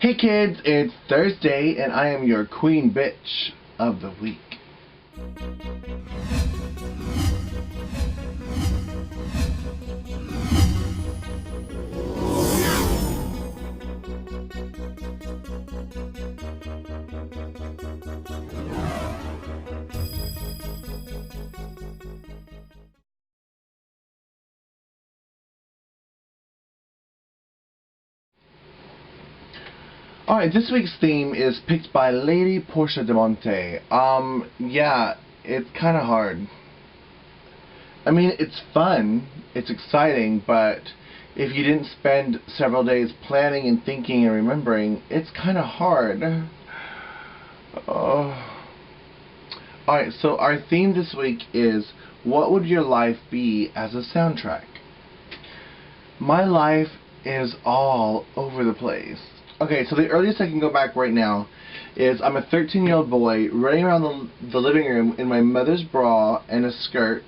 Hey kids, it's Thursday and I am your queen bitch of the week. Alright, this week's theme is picked by Lady Portia de Monte. Yeah, it's kind of hard. I mean, it's fun, it's exciting, but if you didn't spend several days planning and thinking and remembering, it's kind of hard. Alright, so our theme this week is, what would your life be as a soundtrack? My life is all over the place. Okay, so the earliest I can go back right now is I'm a 13-year-old boy running around the living room in my mother's bra and a skirt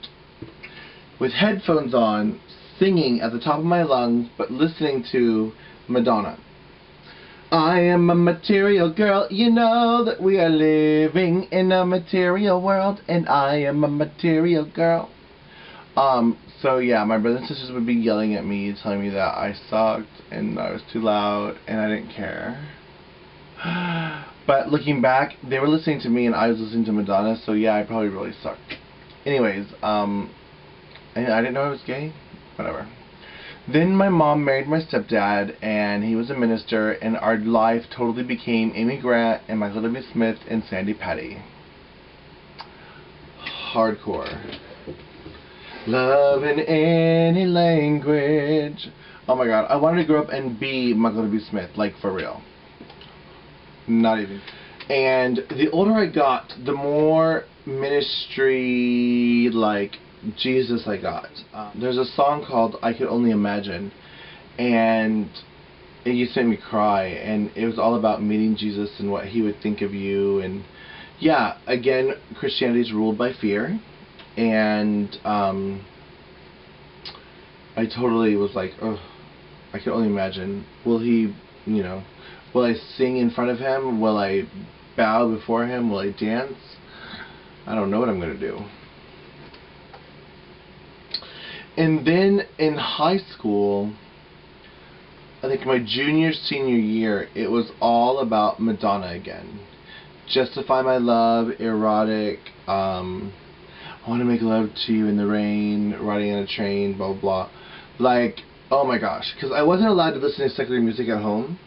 with headphones on, singing at the top of my lungs, but listening to Madonna. I am a material girl, you know that we are living in a material world, and I am a material girl. So yeah, my brothers and sisters would be yelling at me, telling me that I sucked, and I was too loud, and I didn't care. But looking back, they were listening to me, and I was listening to Madonna, so yeah, I probably really sucked. Anyways, I didn't know I was gay? Whatever. Then my mom married my stepdad, and he was a minister, and our life totally became Amy Grant, and Michael W. Smith, and Sandy Patty. Hardcore. Love in any language. Oh my god, I wanted to grow up and be Michael W. Smith, like for real. Not even. And the older I got, the more ministry, like, Jesus I got. There's a song called I Could Only Imagine, and it used to make me cry, and it was all about meeting Jesus and what he would think of you, and yeah, again, Christianity is ruled by fear. And I totally was like, oh, I can only imagine. Will he, will I sing in front of him? Will I bow before him? Will I dance? I don't know what I'm going to do. And then in high school, I think my junior, senior year, it was all about Madonna again. Justify My Love, Erotic, I want to make love to you in the rain, riding on a train, blah, blah, blah. Like, oh my gosh. Because I wasn't allowed to listen to secular music at home.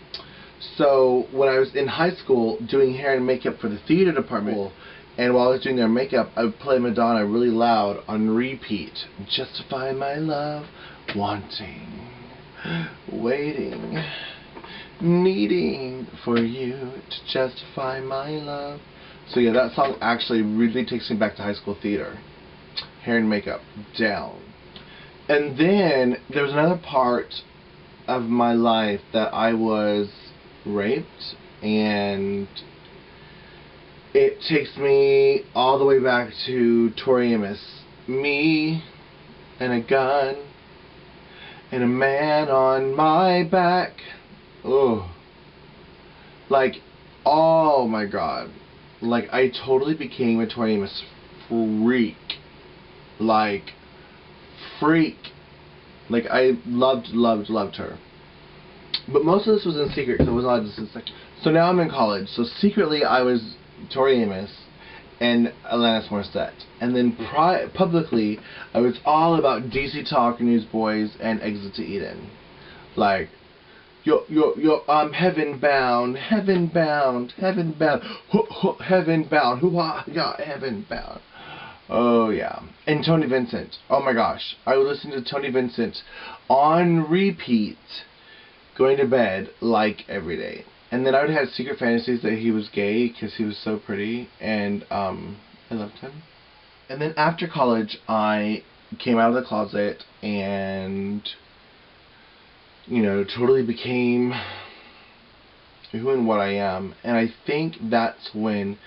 So, when I was in high school doing hair and makeup for the theater department, and while I was doing their makeup, I would play Madonna really loud on repeat. Justify my love, wanting, waiting, needing for you to justify my love. So yeah, that song actually really takes me back to high school theater. Hair and makeup, down. And then, there was another part of my life that I was raped, and it takes me all the way back to Tori Amos. Me, and a gun, and a man on my back. Oh. Like, oh my god. Like, I totally became a Tori Amos freak. Like, freak. Like, I loved her. But most of this was in secret, because it was not just in secret. So now I'm in college. So secretly, I was Tori Amos and Alanis Morissette. And then publicly, I was all about DC Talk, Newsboys, and Exit to Eden. Like, I'm heaven bound, heaven bound, heaven bound, heaven bound, hoo-ha, yeah, heaven bound. Oh yeah. And Tony Vincent. Oh my gosh. I would listen to Tony Vincent on repeat, going to bed, like, every day. And then I would have secret fantasies that he was gay, because he was so pretty, and I loved him. And then after college, I came out of the closet, and totally became who and what I am. And I think that's when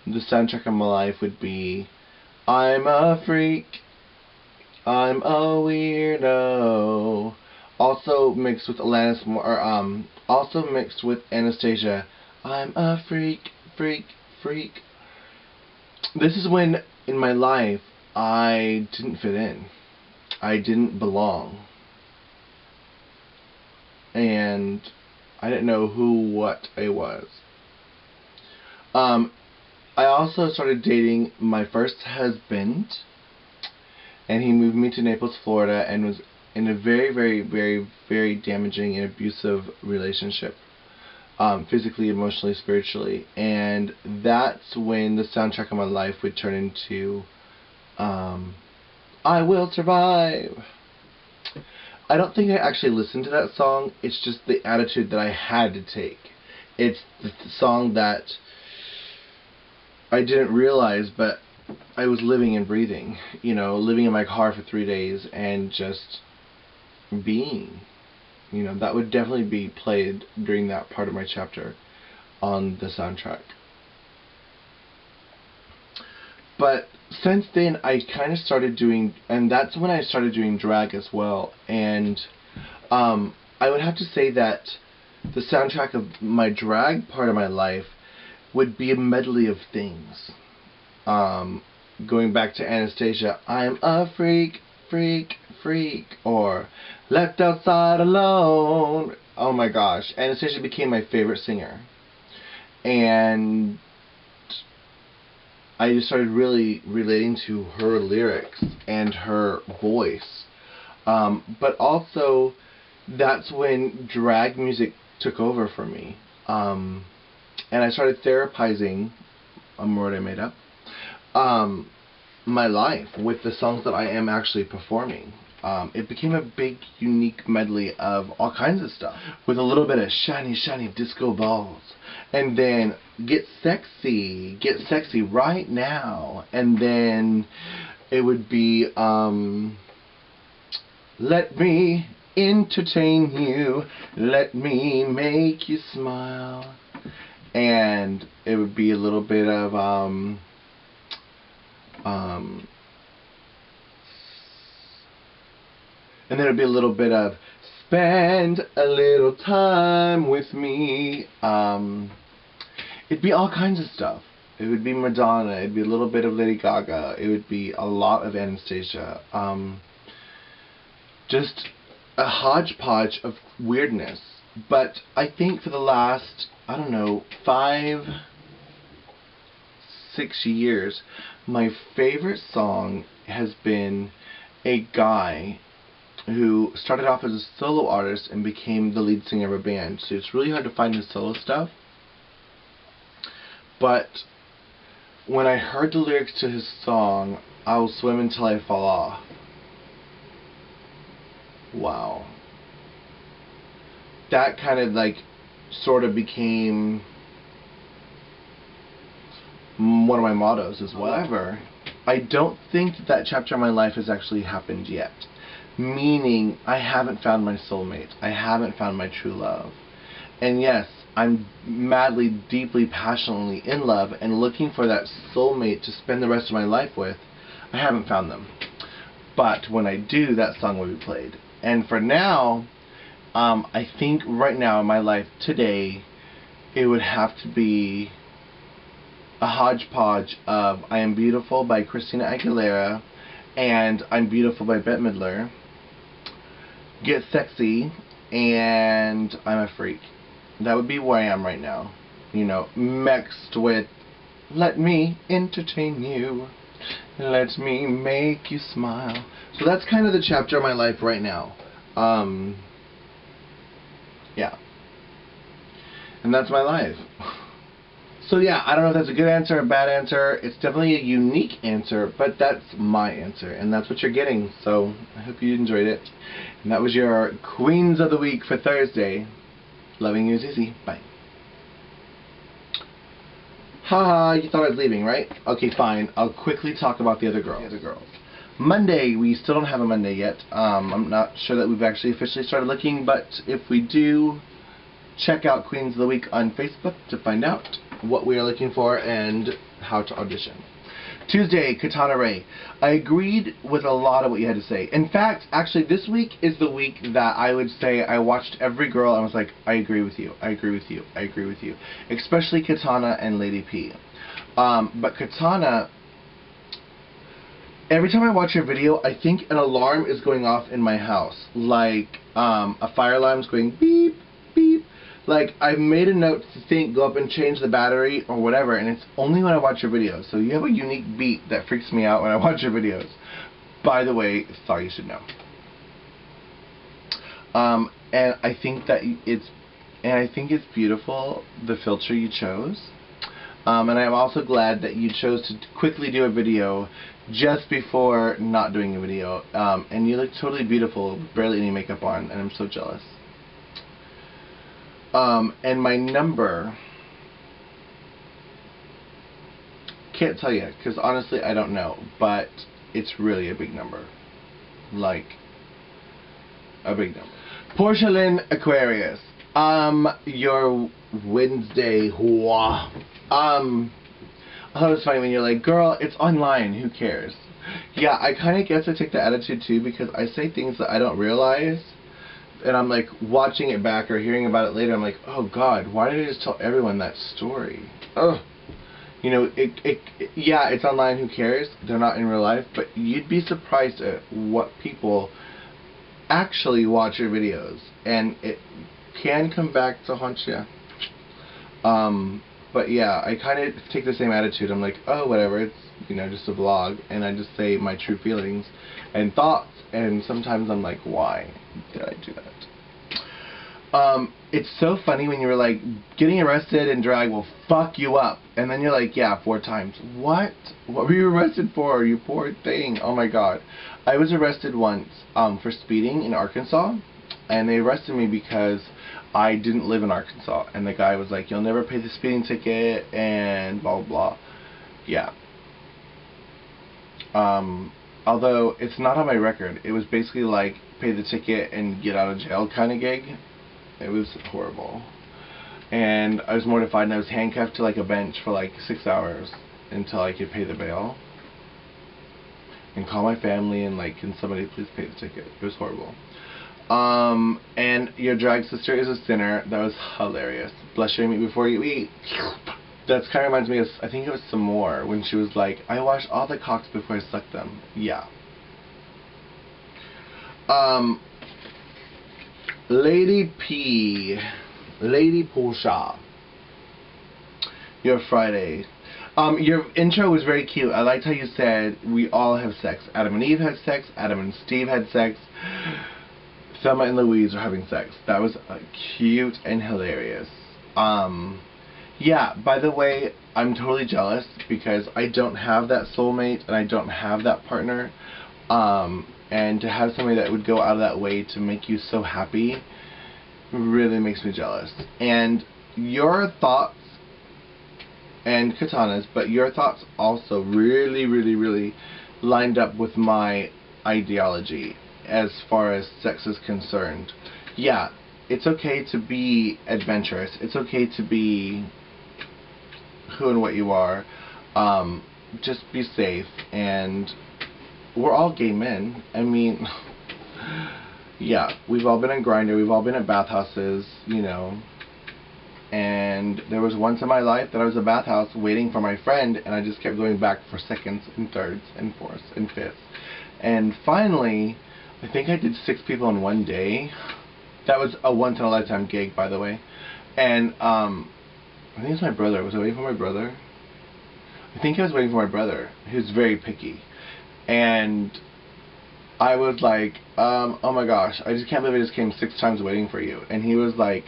the soundtrack of my life would be, I'm a freak, I'm a weirdo, Also mixed with also mixed with Anastasia. I'm a freak, freak, freak. This is when in my life I didn't fit in. I didn't belong. And I didn't know what I was. I also started dating my first husband, and he moved me to Naples, Florida, and was in a very, very, very, very damaging and abusive relationship, physically, emotionally, spiritually. And that's when the soundtrack of my life would turn into I Will Survive. I don't think I actually listened to that song. It's just the attitude that I had to take. It's the song that I didn't realize, but I was living and breathing. You know, living in my car for 3 days and just being. You know, that would definitely be played during that part of my chapter on the soundtrack. But since then, I kind of started doing, and that's when I started doing drag as well. And I would have to say that the soundtrack of my drag part of my life would be a medley of things. Going back to Anastasia, I'm a freak, freak, freak, or left outside alone. Oh my gosh, Anastasia became my favorite singer. And I just started really relating to her lyrics and her voice. But also, that's when drag music took over for me. And I started therapizing, a word I made up, my life with the songs that I am actually performing. It became a big, unique medley of all kinds of stuff, with a little bit of shiny, shiny disco balls. And then get sexy right now. And then it would be, let me entertain you, let me make you smile. And it would be a little bit of, and then it would be a little bit of, spend a little time with me. It'd be all kinds of stuff. It would be Madonna. It'd be a little bit of Lady Gaga. It would be a lot of Anastasia. Just a hodgepodge of weirdness. But I think for the last, I don't know, 5, 6 years, my favorite song has been a guy who started off as a solo artist and became the lead singer of a band. So it's really hard to find his solo stuff. But when I heard the lyrics to his song, I Will Swim Until I Fall Off. Wow. That kind of like sort of became one of my mottos as well. However, I don't think that chapter of my life has actually happened yet. Meaning, I haven't found my soulmate. I haven't found my true love. And yes, I'm madly, deeply, passionately in love and looking for that soulmate to spend the rest of my life with. I haven't found them. But when I do, that song will be played. And for now, I think right now in my life today, it would have to be a hodgepodge of I Am Beautiful by Christina Aguilera and I'm Beautiful by Bette Midler, Get Sexy, and I'm a Freak. That would be where I am right now. You know, mixed with let me entertain you, let me make you smile. So that's kind of the chapter of my life right now. Yeah. And that's my life. So yeah, I don't know if that's a good answer or a bad answer. It's definitely a unique answer, but that's my answer, and that's what you're getting. So I hope you enjoyed it. And that was your Queens of the Week for Thursday. Loving you, Zizi. Bye. Haha, you thought I was leaving, right? Okay, fine. I'll quickly talk about the other girls. Monday, we still don't have a Monday yet. I'm not sure that we've actually officially started looking, but if we do, check out Queens of the Week on Facebook to find out what we are looking for and how to audition. Tuesday, Katana Ray. I agreed with a lot of what you had to say. In fact, actually, this week is the week that I would say I watched every girl and was like, I agree with you, I agree with you, I agree with you. Especially Katana and Lady P. But Katana, every time I watch your video, I think an alarm is going off in my house. Like, a fire alarm is going beep, beep. Like, I've made a note to think, go up and change the battery or whatever, and it's only when I watch your videos. So you have a unique beat that freaks me out when I watch your videos. By the way, thought you should know. And I think that it's beautiful, the filter you chose. And I'm also glad that you chose to quickly do a video just before not doing a video. And you look totally beautiful, barely any makeup on, and I'm so jealous. And my number, can't tell you, because honestly I don't know, but it's really a big number. Like, a big number. Porcelain Aquarius. Your Wednesday, I thought it was funny when you're like, girl, it's online, who cares? Yeah, I kind of guess I take the attitude too, because I say things that I don't realize. And I'm like watching it back or hearing about it later, I'm like, oh God, why did I just tell everyone that story? Ugh. You know, yeah, it's online, who cares? They're not in real life, but you'd be surprised at what people actually watch your videos, and it can come back to haunt you. But yeah, I kind of take the same attitude. I'm like, oh, whatever, it's, you know, just a vlog, and I just say my true feelings and thoughts, and sometimes I'm like, why did I do that? It's so funny when you were like, getting arrested in drag will fuck you up, and then you're like, yeah, 4 times. What? What were you arrested for, you poor thing? Oh my God. I was arrested once for speeding in Arkansas, and they arrested me because I didn't live in Arkansas, and the guy was like, you'll never pay the speeding ticket, and blah blah blah. Yeah. Although it's not on my record. It was basically like, pay the ticket and get out of jail kind of gig. It was horrible. And I was mortified, and I was handcuffed to like a bench for like 6 hours until I could pay the bail. And call my family and like, can somebody please pay the ticket? It was horrible. And your drag sister is a sinner. That was hilarious. Bless your meat before you eat. That kind of reminds me of, I think it was some more, when she was like, I wash all the cocks before I suck them. Yeah. Lady P. Lady Portia. Your Friday. Your intro was very cute. I liked how you said, we all have sex. Adam and Eve had sex. Adam and Steve had sex. Thelma and Louise are having sex. That was cute and hilarious. Yeah, by the way, I'm totally jealous because I don't have that soulmate and I don't have that partner. And to have somebody that would go out of that way to make you so happy really makes me jealous. And your thoughts, and Katana's, but your thoughts also really, really, really lined up with my ideology as far as sex is concerned. Yeah, it's okay to be adventurous. It's okay to be who and what you are. Just be safe, and we're all gay men. I mean, yeah, we've all been in Grindr, we've all been at bathhouses, you know. And there was once in my life that I was at a bathhouse waiting for my friend, and I just kept going back for seconds and thirds and fourths and fifths. And finally, I think I did 6 people in one day. That was a once-in-a-lifetime gig, by the way. And I think it's my brother. Was I waiting for my brother? I think I was waiting for my brother. He was very picky. And I was like, oh my gosh, I just can't believe I just came 6 times waiting for you. And he was like,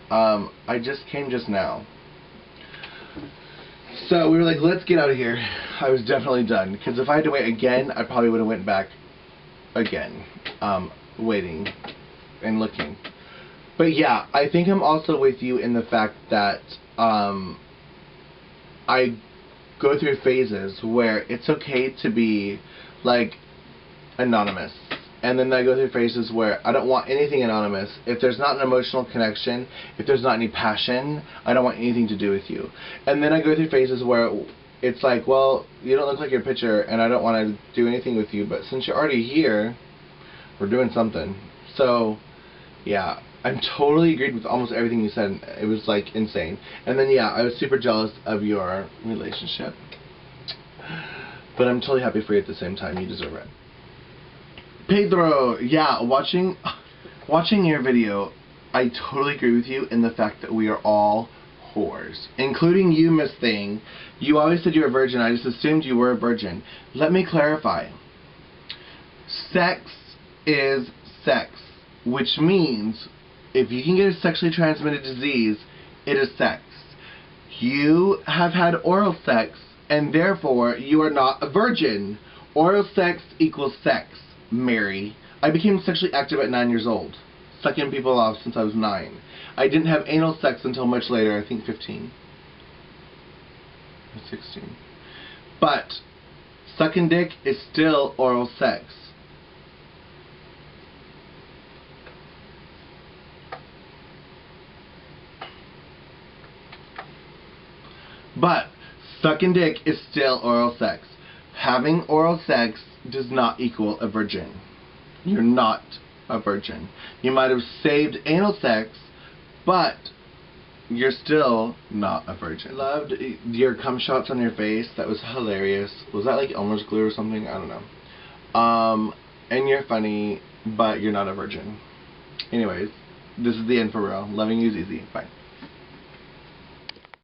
I just came just now. So we were like, let's get out of here. I was definitely done. Because if I had to wait again, I probably would have went back again. Waiting and looking. But yeah, I think I'm also with you in the fact that I go through phases where it's okay to be like anonymous, and then I go through phases where I don't want anything anonymous. If there's not an emotional connection, if there's not any passion, I don't want anything to do with you. And then I go through phases where it's like, well, you don't look like your picture, and I don't want to do anything with you, but since you're already here, we're doing something. So, yeah, I'm totally agreed with almost everything you said. It was, like, insane. And then, yeah, I was super jealous of your relationship. But I'm totally happy for you at the same time. You deserve it. Pedro, yeah, watching your video, I totally agree with you in the fact that we are all whores. Including you, Miss Thing. You always said you were a virgin. I just assumed you were a virgin. Let me clarify. Sex is sex. Which means, if you can get a sexually transmitted disease, it is sex. You have had oral sex, and therefore, you are not a virgin. Oral sex equals sex, Mary. I became sexually active at 9 years old. Sucking people off since I was 9. I didn't have anal sex until much later, I think 15. Or 16. But, sucking dick is still oral sex. But, sucking dick is still oral sex. Having oral sex does not equal a virgin. You're not a virgin. You might have saved anal sex, but you're still not a virgin. Loved your cum shots on your face. That was hilarious. Was that like Elmer's glue or something? I don't know. And you're funny, but you're not a virgin. Anyways, this is the end for real. Loving you is easy. Bye.